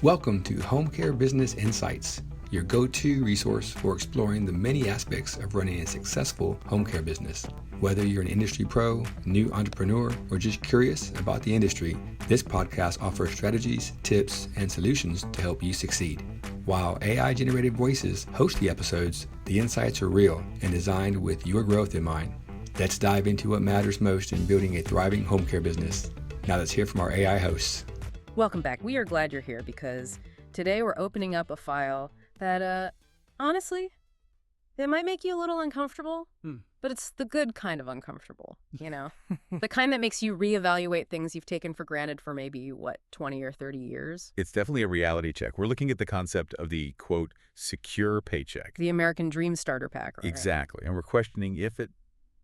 Welcome to Home Care Business Insights, your go-to resource for exploring the many aspects of running a successful home care business. Whether you're an industry pro, new entrepreneur, or just curious about the industry, this podcast offers strategies, tips, and solutions to help you succeed. While AI-generated voices host the episodes, the insights are real and designed with your growth in mind. Let's dive into what matters most in building a thriving home care business. Now let's hear from our AI hosts. Welcome back. We are glad you're here because today we're opening up a file that, honestly, it might make you a little uncomfortable, but it's the good kind of uncomfortable, you know? The kind that makes you reevaluate things you've taken for granted for maybe, 20 or 30 years? It's definitely a reality check. We're looking at the concept of the, quote, secure paycheck. The American Dream Starter Pack, right? Exactly. And we're questioning if it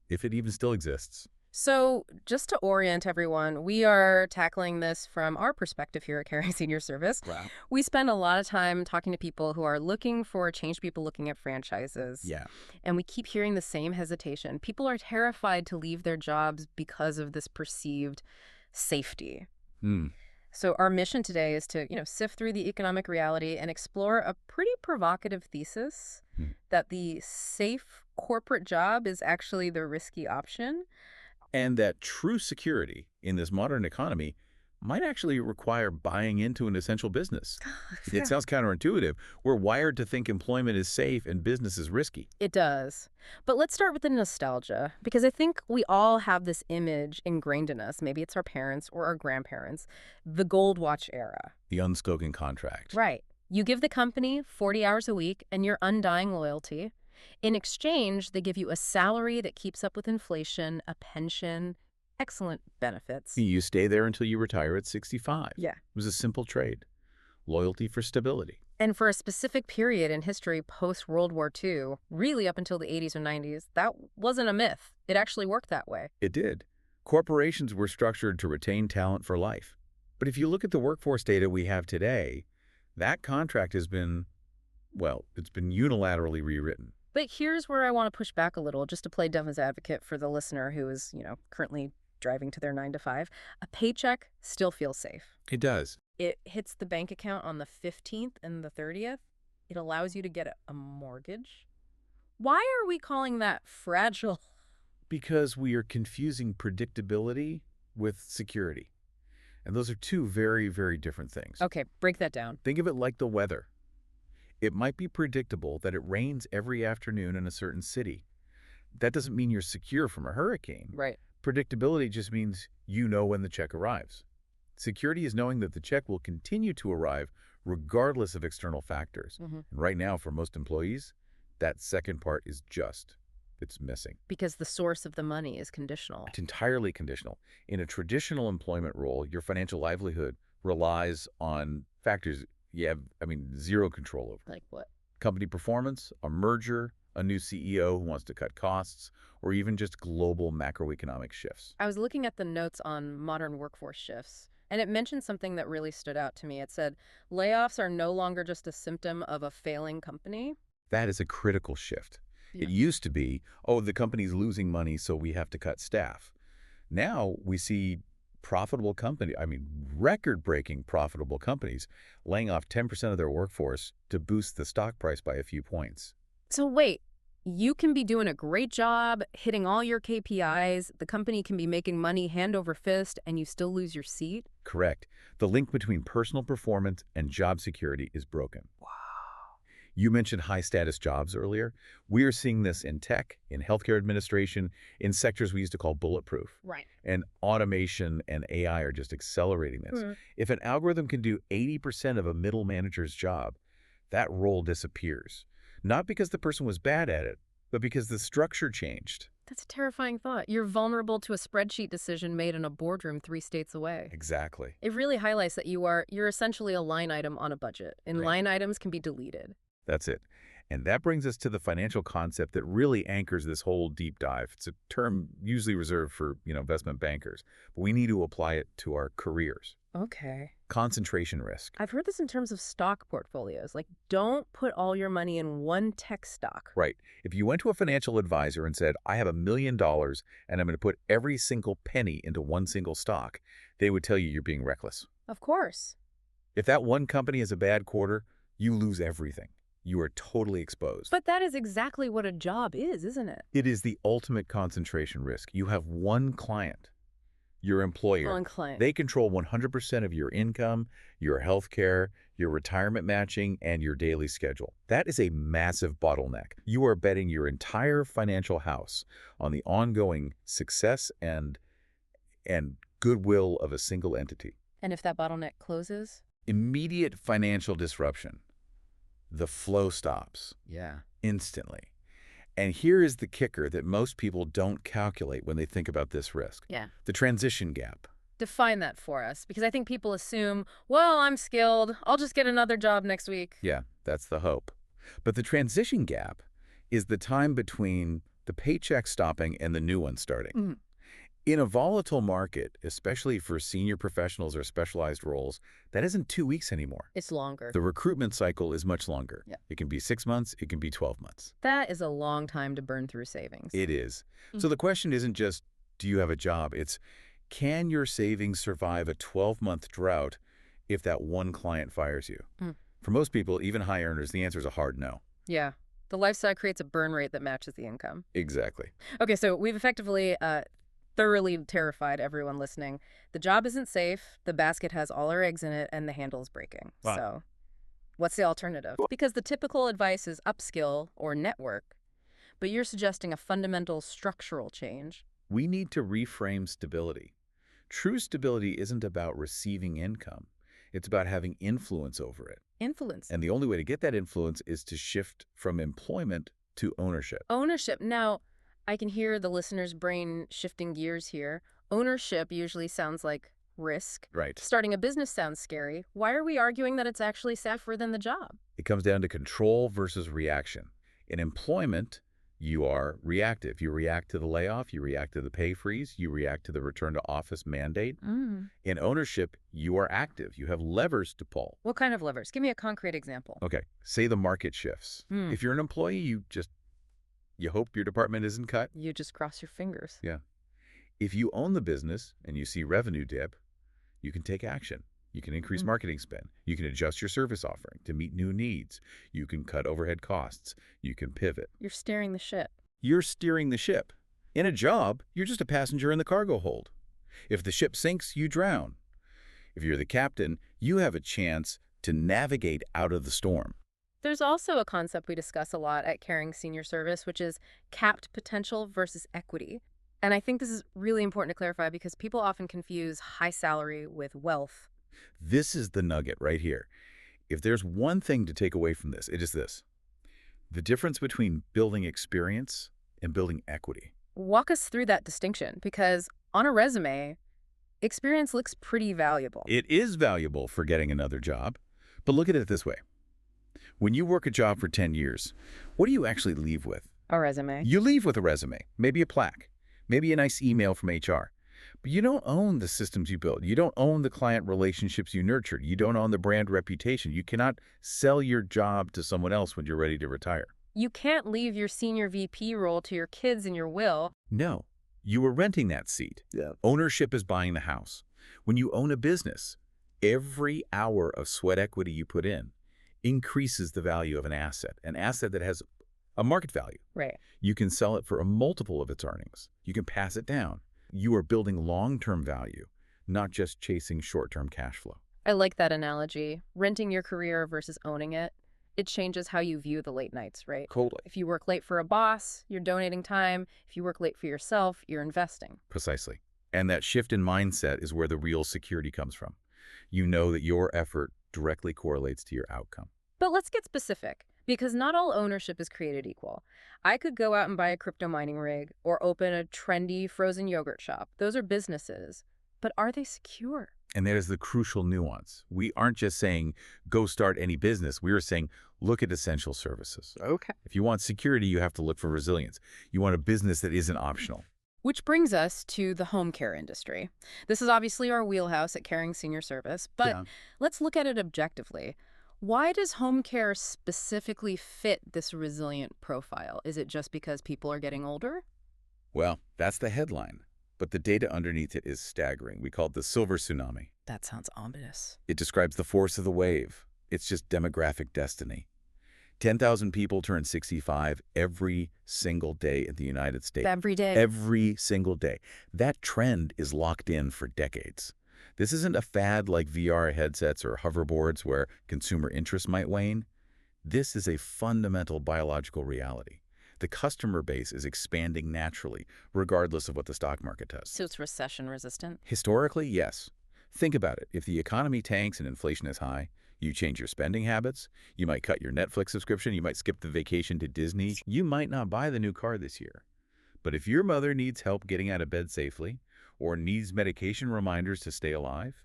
even still exists. So just to orient everyone, we are tackling this from our perspective here at Caring Senior Service. Wow. We spend a lot of time talking to people who are looking for change, people looking at franchises. Yeah. And we keep hearing the same hesitation. People are terrified to leave their jobs because of this perceived safety. So our mission today is to, sift through the economic reality and explore a pretty provocative thesis that the safe corporate job is actually the risky option. And that true security in this modern economy might actually require buying into an essential business. Yeah. It sounds counterintuitive. We're wired to think employment is safe and business is risky. It does. But let's start with the nostalgia, because I think we all have this image ingrained in us. Maybe it's our parents or our grandparents, the gold watch era. The unspoken contract. Right. You give the company 40 hours a week and your undying loyalty. In exchange, they give you a salary that keeps up with inflation, a pension, excellent benefits. You stay there until you retire at 65. Yeah. It was a simple trade. Loyalty for stability. And for a specific period in history post-World War II, really up until the 80s or 90s, that wasn't a myth. It actually worked that way. It did. Corporations were structured to retain talent for life. But if you look at the workforce data we have today, that contract has been, it's been unilaterally rewritten. But here's where I want to push back a little, just to play devil's advocate for the listener who is, currently driving to their 9-to-5. A paycheck still feels safe. It does. It hits the bank account on the 15th and the 30th. It allows you to get a mortgage. Why are we calling that fragile? Because we are confusing predictability with security. And those are two very, very different things. Okay, break that down. Think of it like the weather. It might be predictable that it rains every afternoon in a certain city. That doesn't mean you're secure from a hurricane. Right. Predictability just means you know when the check arrives. Security is knowing that the check will continue to arrive regardless of external factors. And right now, for most employees, that second part is it's missing. Because the source of the money is conditional. It's entirely conditional. In a traditional employment role, your financial livelihood relies on factors you have, zero control over. Like what? Company performance, a merger, a new CEO who wants to cut costs, or even just global macroeconomic shifts. I was looking at the notes on modern workforce shifts, and it mentioned something that really stood out to me. It said, layoffs are no longer just a symptom of a failing company. That is a critical shift. Yeah. It used to be, the company's losing money, so we have to cut staff. Now we see record-breaking profitable companies laying off 10% of their workforce to boost the stock price by a few points. So wait, you can be doing a great job, hitting all your KPIs, the company can be making money hand over fist, and you still lose your seat? Correct. The link between personal performance and job security is broken. Wow. You mentioned high-status jobs earlier. We are seeing this in tech, in healthcare administration, in sectors we used to call bulletproof. Right. And automation and AI are just accelerating this. If an algorithm can do 80% of a middle manager's job, that role disappears. Not because the person was bad at it, but because the structure changed. That's a terrifying thought. You're vulnerable to a spreadsheet decision made in a boardroom 3 states away. Exactly. It really highlights that you're essentially a line item on a budget, and Right. line items can be deleted. That's it. And that brings us to the financial concept that really anchors this whole deep dive. It's a term usually reserved for, investment bankers, but we need to apply it to our careers. Okay. Concentration risk. I've heard this in terms of stock portfolios. Like, don't put all your money in one tech stock. Right. If you went to a financial advisor and said, I have $1 million and I'm going to put every single penny into one single stock, they would tell you you're being reckless. Of course. If that one company has a bad quarter, you lose everything. You are totally exposed. But that is exactly what a job is, isn't it? It is the ultimate concentration risk. You have one client, your employer. One client. They control 100% of your income, your health care, your retirement matching, and your daily schedule. That is a massive bottleneck. You are betting your entire financial house on the ongoing success and goodwill of a single entity. And if that bottleneck closes? Immediate financial disruption. The flow stops. Yeah. Instantly. And here is the kicker that most people don't calculate when they think about this risk. Yeah. The transition gap. Define that for us, because I think people assume, well, I'm skilled. I'll just get another job next week. Yeah, that's the hope. But the transition gap is the time between the paycheck stopping and the new one starting. Mm. In a volatile market, especially for senior professionals or specialized roles, that isn't 2 weeks anymore. It's longer. The recruitment cycle is much longer. Yeah. It can be 6 months, it can be 12 months. That is a long time to burn through savings. It is. So the question isn't just, do you have a job? It's, can your savings survive a 12-month drought if that one client fires you? For most people, even high earners, the answer is a hard no. Yeah. The lifestyle creates a burn rate that matches the income. Exactly. Okay, so we've effectively thoroughly terrified everyone listening. The job isn't safe, the basket has all our eggs in it, and the handle is breaking. Wow. So what's the alternative? Because the typical advice is upskill or network, but you're suggesting a fundamental structural change. We need to reframe stability. True stability isn't about receiving income. It's about having influence over it. Influence. And the only way to get that influence is to shift from employment to ownership. Ownership. Now, I can hear the listener's brain shifting gears here. Ownership usually sounds like risk. Right. Starting a business sounds scary. Why are we arguing that it's actually safer than the job? It comes down to control versus reaction. In employment, you are reactive. You react to the layoff, you react to the pay freeze, you react to the return to office mandate. In ownership, you are active. You have levers to pull. What kind of levers? Give me a concrete example. Okay, say the market shifts. If you're an employee, you hope your department isn't cut. You just cross your fingers. Yeah. If you own the business and you see revenue dip, you can take action. You can increase marketing spend. You can adjust your service offering to meet new needs. You can cut overhead costs. You can pivot. You're steering the ship. You're steering the ship. In a job, you're just a passenger in the cargo hold. If the ship sinks, you drown. If you're the captain, you have a chance to navigate out of the storm. There's also a concept we discuss a lot at Caring Senior Service, which is capped potential versus equity. And I think this is really important to clarify because people often confuse high salary with wealth. This is the nugget right here. If there's one thing to take away from this, it is this. The difference between building experience and building equity. Walk us through that distinction, because on a resume, experience looks pretty valuable. It is valuable for getting another job, but look at it this way. When you work a job for 10 years, what do you actually leave with? A resume. You leave with a resume, maybe a plaque, maybe a nice email from HR. But you don't own the systems you built. You don't own the client relationships you nurtured. You don't own the brand reputation. You cannot sell your job to someone else when you're ready to retire. You can't leave your senior VP role to your kids in your will. No, you were renting that seat. Yeah. Ownership is buying the house. When you own a business, every hour of sweat equity you put in increases the value of an asset that has a market value. Right. You can sell it for a multiple of its earnings. You can pass it down. You are building long-term value, not just chasing short-term cash flow. I like that analogy. Renting your career versus owning it. It changes how you view the late nights, right? Totally. If you work late for a boss, you're donating time. If you work late for yourself, you're investing. Precisely. And that shift in mindset is where the real security comes from. You know that your effort directly correlates to your outcome. But let's get specific, because not all ownership is created equal. I could go out and buy a crypto mining rig or open a trendy frozen yogurt shop. Those are businesses. But are they secure? And that is the crucial nuance. We aren't just saying, go start any business. We are saying, look at essential services. Okay. If you want security, you have to look for resilience. You want a business that isn't optional. Which brings us to the home care industry. This is obviously our wheelhouse at Caring Senior Service, but let's look at it objectively. Why does home care specifically fit this resilient profile? Is it just because people are getting older? Well, that's the headline. But the data underneath it is staggering. We call it the silver tsunami. That sounds ominous. It describes the force of the wave. It's just demographic destiny. 10,000 people turn 65 every single day in the United States. Every day. Every single day. That trend is locked in for decades. This isn't a fad like VR headsets or hoverboards where consumer interest might wane. This is a fundamental biological reality. The customer base is expanding naturally, regardless of what the stock market does. So it's recession resistant? Historically, yes. Think about it. If the economy tanks and inflation is high, you change your spending habits, you might cut your Netflix subscription, you might skip the vacation to Disney, you might not buy the new car this year. But if your mother needs help getting out of bed safely, or needs medication reminders to stay alive,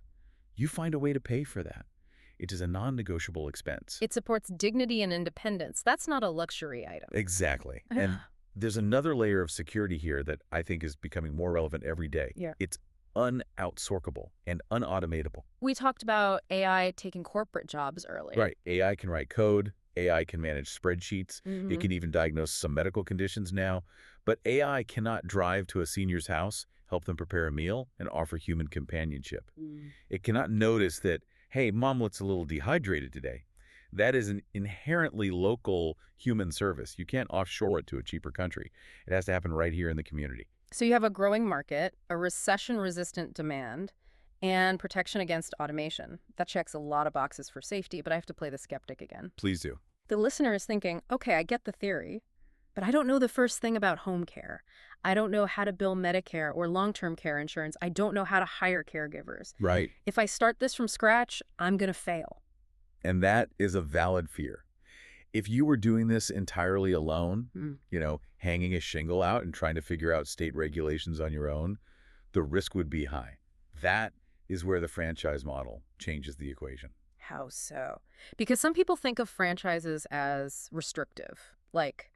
you find a way to pay for that. It is a non-negotiable expense. It supports dignity and independence. That's not a luxury item. Exactly. And there's another layer of security here that I think is becoming more relevant every day. Yeah. It's unoutsourkable and unautomatable. We talked about AI taking corporate jobs earlier. Right. AI can write code. AI can manage spreadsheets. It can even diagnose some medical conditions now. But AI cannot drive to a senior's house, help them prepare a meal, and offer human companionship. It cannot notice that, hey, mom looks a little dehydrated today. That is an inherently local human service. You can't offshore it to a cheaper country. It has to happen right here in the community. So you have a growing market, a recession-resistant demand, and protection against automation. That checks a lot of boxes for safety, but I have to play the skeptic again. Please do. The listener is thinking, okay, I get the theory, but I don't know the first thing about home care. I don't know how to bill Medicare or long-term care insurance. I don't know how to hire caregivers. Right. If I start this from scratch, I'm going to fail. And that is a valid fear. If you were doing this entirely alone, hanging a shingle out and trying to figure out state regulations on your own, the risk would be high. That is where the franchise model changes the equation. How so? Because some people think of franchises as restrictive. Like,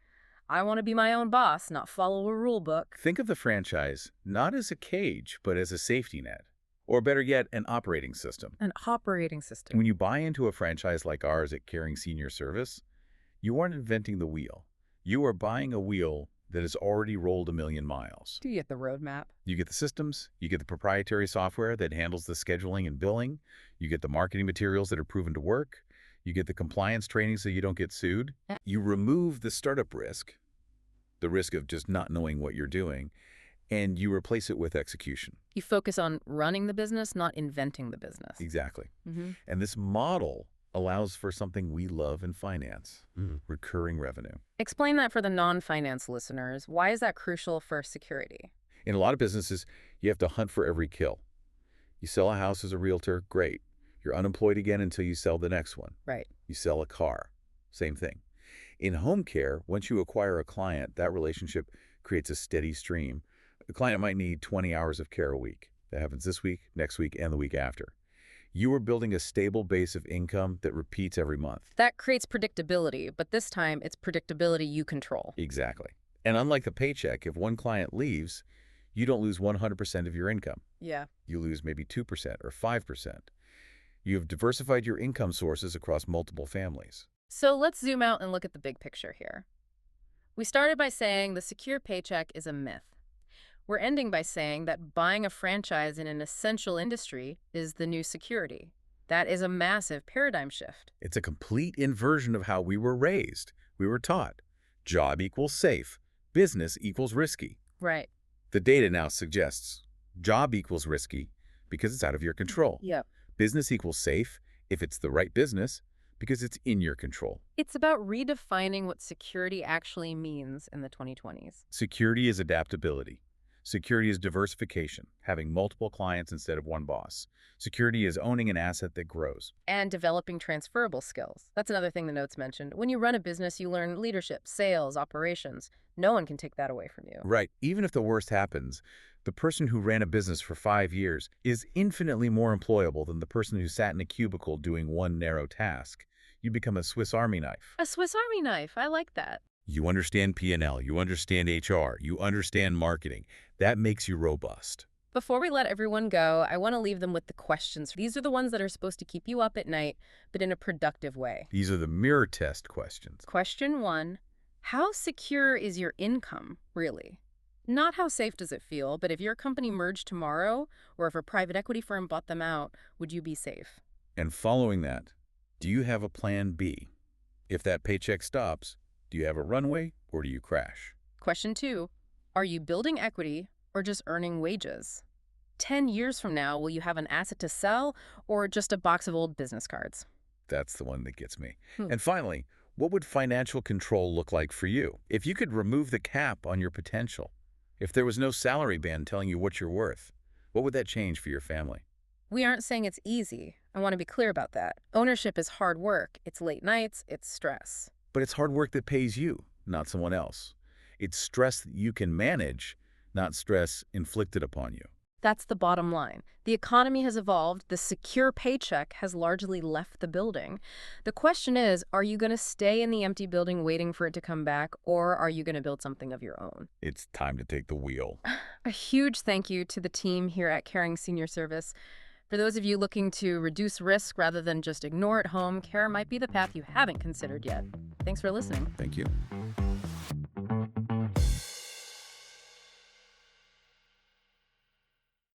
I want to be my own boss, not follow a rule book. Think of the franchise not as a cage, but as a safety net. Or better yet, an operating system. An operating system. When you buy into a franchise like ours at Caring Senior Service, you aren't inventing the wheel. You are buying a wheel that has already rolled 1 million miles. Do you get the roadmap? You get the systems, you get the proprietary software that handles the scheduling and billing, you get the marketing materials that are proven to work, you get the compliance training so you don't get sued. You remove the startup risk, the risk of just not knowing what you're doing, and you replace it with execution. You focus on running the business, not inventing the business. Exactly. And this model allows for something we love in finance, recurring revenue. Explain that for the non-finance listeners. Why is that crucial for security? In a lot of businesses, you have to hunt for every kill. You sell a house as a realtor, great. You're unemployed again until you sell the next one. Right. You sell a car, same thing. In home care, once you acquire a client, that relationship creates a steady stream. The client might need 20 hours of care a week. That happens this week, next week, and the week after. You are building a stable base of income that repeats every month. That creates predictability, but this time it's predictability you control. Exactly. And unlike the paycheck, if one client leaves, you don't lose 100% of your income. Yeah. You lose maybe 2% or 5%. You have diversified your income sources across multiple families. So let's zoom out and look at the big picture here. We started by saying the secure paycheck is a myth. We're ending by saying that buying a franchise in an essential industry is the new security. That is a massive paradigm shift. It's a complete inversion of how we were raised. We were taught job equals safe, business equals risky. Right. The data now suggests job equals risky because it's out of your control. Yep. Business equals safe if it's the right business because it's in your control. It's about redefining what security actually means in the 2020s. Security is adaptability. Security is diversification, having multiple clients instead of one boss. Security is owning an asset that grows. And developing transferable skills. That's another thing the notes mentioned. When you run a business, you learn leadership, sales, operations. No one can take that away from you. Right. Even if the worst happens, the person who ran a business for 5 years is infinitely more employable than the person who sat in a cubicle doing one narrow task. You become a Swiss Army knife. A Swiss Army knife. I like that. You understand P&L, you understand HR, you understand marketing. That makes you robust. Before we let everyone go, I want to leave them with the questions. These are the ones that are supposed to keep you up at night, but in a productive way. These are the mirror test questions. Question 1, how secure is your income, really? Not how safe does it feel, but if your company merged tomorrow, or if a private equity firm bought them out, would you be safe? And following that, do you have a plan B? If that paycheck stops, do you have a runway or do you crash? Question 2, are you building equity or just earning wages? 10 years from now, will you have an asset to sell or just a box of old business cards? That's the one that gets me. And finally, what would financial control look like for you? If you could remove the cap on your potential, if there was no salary band telling you what you're worth, what would that change for your family? We aren't saying it's easy. I want to be clear about that. Ownership is hard work. It's late nights. It's stress. But it's hard work that pays you, not someone else. It's stress that you can manage, not stress inflicted upon you. That's the bottom line. The economy has evolved. The secure paycheck has largely left the building. The question is, are you going to stay in the empty building waiting for it to come back, or are you going to build something of your own? It's time to take the wheel. A huge thank you to the team here at Caring Senior Service. For those of you looking to reduce risk rather than just ignore it home, care might be the path you haven't considered yet. Thanks for listening. Thank you.